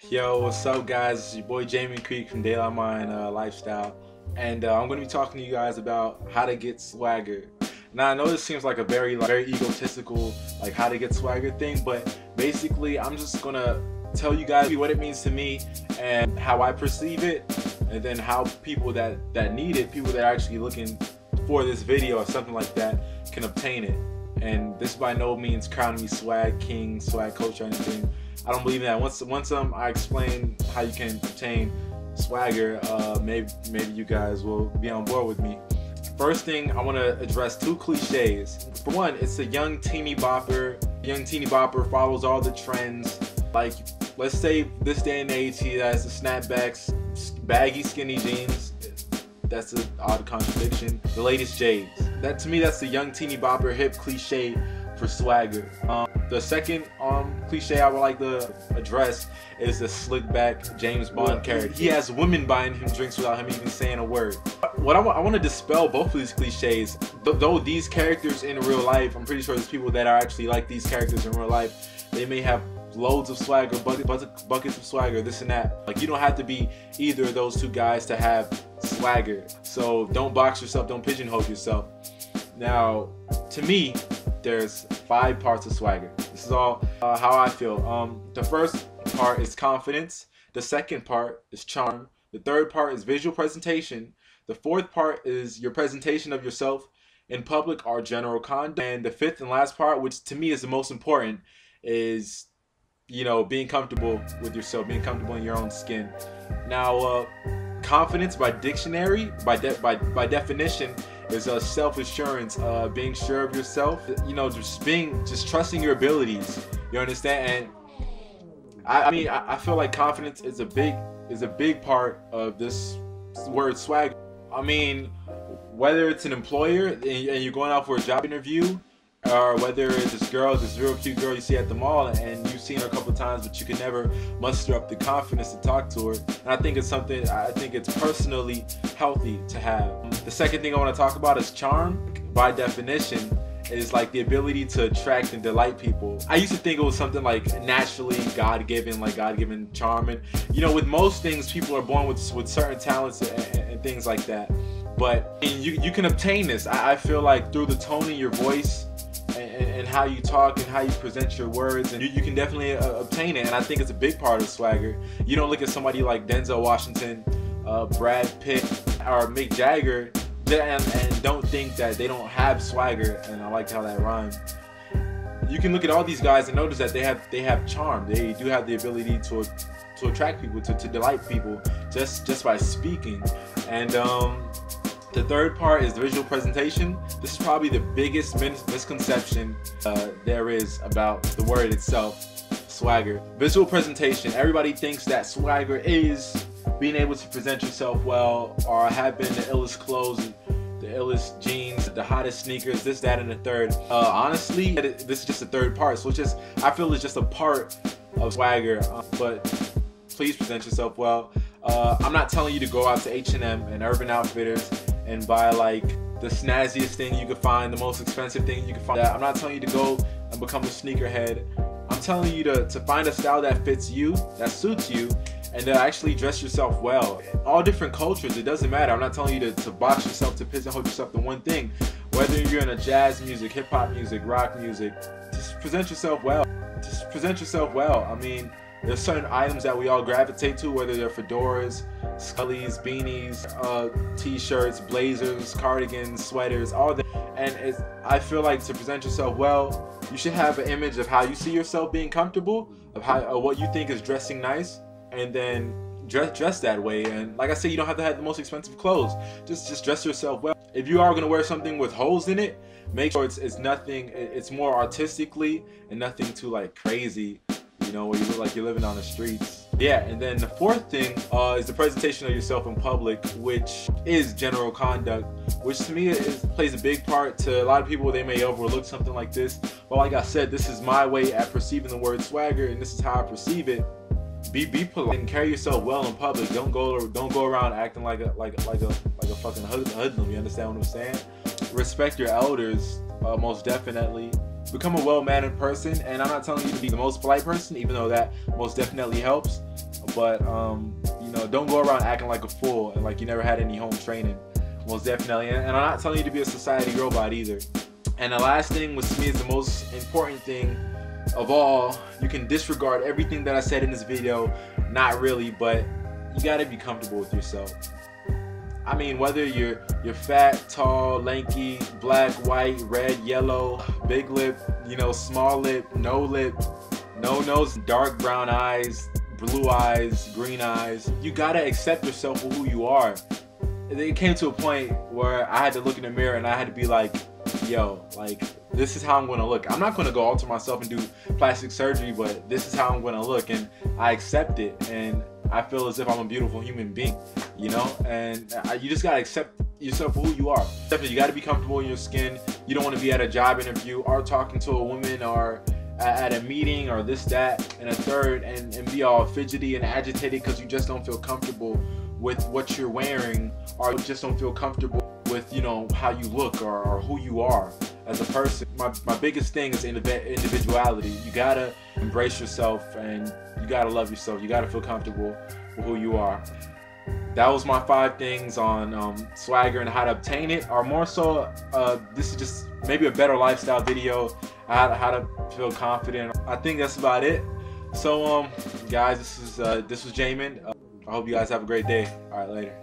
Yo, what's up, guys? It's your boy Jamie Creek from Daylight Mind Lifestyle, and I'm going to be talking to you guys about how to get swagger. Now, I know this seems like a very egotistical, like how to get swagger thing, but basically, I'm just gonna tell you guys what it means to me and how I perceive it, and then how people that need it, people that are actually looking for this video or something like that, can obtain it. And this by no means crowning me swag king, swag coach, or anything. I don't believe in that. Once I explain how you can obtain swagger, maybe you guys will be on board with me. First thing, I want to address two cliches. For one, it's a young teeny bopper. Young teeny bopper follows all the trends. Like, let's say this day and age, he has the snapbacks, baggy skinny jeans. That's an odd contradiction. The latest J's. That, to me, that's the young teeny bopper hip cliche for swagger. The second cliche I would like to address is the slick back James Bond character. He has women buying him drinks without him even saying a word. What I want to dispel both of these cliches. Though these characters in real life, I'm pretty sure there's people that are actually like these characters in real life. They may have loads of swagger, buckets of swagger, this and that. Like, you don't have to be either of those two guys to have swagger. So don't box yourself, don't pigeonhole yourself. Now, to me, there's 5 parts of swagger. This is all how I feel. The first part is confidence. The second part is charm. The third part is visual presentation. The fourth part is your presentation of yourself in public or general conduct. And the fifth and last part, which to me is the most important, is, you know, being comfortable with yourself, being comfortable in your own skin. Now, confidence by dictionary, by definition, is a self-assurance, being sure of yourself, you know, just trusting your abilities. You understand? And I mean, I feel like confidence is a big part of this word swag. I mean, whether it's an employer and you're going out for a job interview, or whether it's this real cute girl you see at the mall and you've seen her a couple of times, but you can never muster up the confidence to talk to her. And I think it's something, I think it's personally healthy to have. The second thing I want to talk about is charm. By definition, is like the ability to attract and delight people. I used to think it was something like naturally God-given, like God-given charm. And, you know, with most things, people are born with certain talents and things like that. But you can obtain this, I feel like, through the tone in your voice, and how you talk and how you present your words, and you can definitely obtain it. And I think it's a big part of swagger. You don't look at somebody like Denzel Washington, Brad Pitt, or Mick Jagger and don't think that they don't have swagger. And I like how that rhymes. You can look at all these guys and notice that they have charm. They do have the ability to attract people, to delight people just by speaking. And the third part is the visual presentation. This is probably the biggest misconception there is about the word itself, swagger. Visual presentation. Everybody thinks that swagger is being able to present yourself well, or having the illest clothes, the illest jeans, the hottest sneakers, this, that, and the third. Honestly, this is just the third part. So I feel it's just a part of swagger, but please present yourself well. I'm not telling you to go out to H&M and Urban Outfitters and buy like the snazziest thing you could find, the most expensive thing you could find. I'm not telling you to go and become a sneakerhead. I'm telling you to find a style that fits you, that suits you, and to actually dress yourself well. All different cultures, it doesn't matter. I'm not telling you to box yourself, to pigeonhole yourself to one thing. Whether you're in a jazz music, hip hop music, rock music, just present yourself well. Just present yourself well. I mean, there's certain items that we all gravitate to, whether they're fedoras, scullies, beanies, t-shirts, blazers, cardigans, sweaters, all that. And I feel like to present yourself well, you should have an image of how you see yourself being comfortable, of what you think is dressing nice, and then dress that way. And like I said, you don't have to have the most expensive clothes. Just dress yourself well. If you are gonna wear something with holes in it, make sure it's nothing. It's more artistically and nothing too like crazy. You know, where you look like you're living on the streets. Yeah, and then the fourth thing is the presentation of yourself in public, which is general conduct, which to me plays a big part. To a lot of people, they may overlook something like this, but like I said, this is my way at perceiving the word swagger, and this is how I perceive it. Be polite and carry yourself well in public. Don't go around acting like a fucking hoodlum. You understand what I'm saying? Respect your elders, most definitely. Become a well-mannered person, and I'm not telling you to be the most polite person, even though that most definitely helps. but you know, don't go around acting like a fool and like you never had any home training. Most definitely. And I'm not telling you to be a society robot either. And the last thing, which to me is the most important thing of all, you can disregard everything that I said in this video. Not really, but you gotta be comfortable with yourself. I mean, whether you're fat, tall, lanky, black, white, red, yellow, big lip, you know, small lip, no nose, dark brown eyes, blue eyes, green eyes, you gotta accept yourself for who you are. It came to a point where I had to look in the mirror and I had to be like, yo, like, this is how I'm gonna look. I'm not gonna go alter myself and do plastic surgery, but this is how I'm gonna look, and I accept it, and I feel as if I'm a beautiful human being, you know? And you just gotta accept yourself for who you are. Definitely, you gotta be comfortable in your skin. You don't wanna be at a job interview or talking to a woman or at a meeting or this, that, and a third, and be all fidgety and agitated because you just don't feel comfortable with what you're wearing, or just don't feel comfortable with, you know, how you look or who you are as a person. My biggest thing is individuality. You gotta embrace yourself and you gotta love yourself. You gotta feel comfortable with who you are. That was my 5 things on swagger and how to obtain it, or more so, this is just maybe a better lifestyle video, how to feel confident. I think that's about it. So guys, this was Jamin. I hope you guys have a great day. All right, later.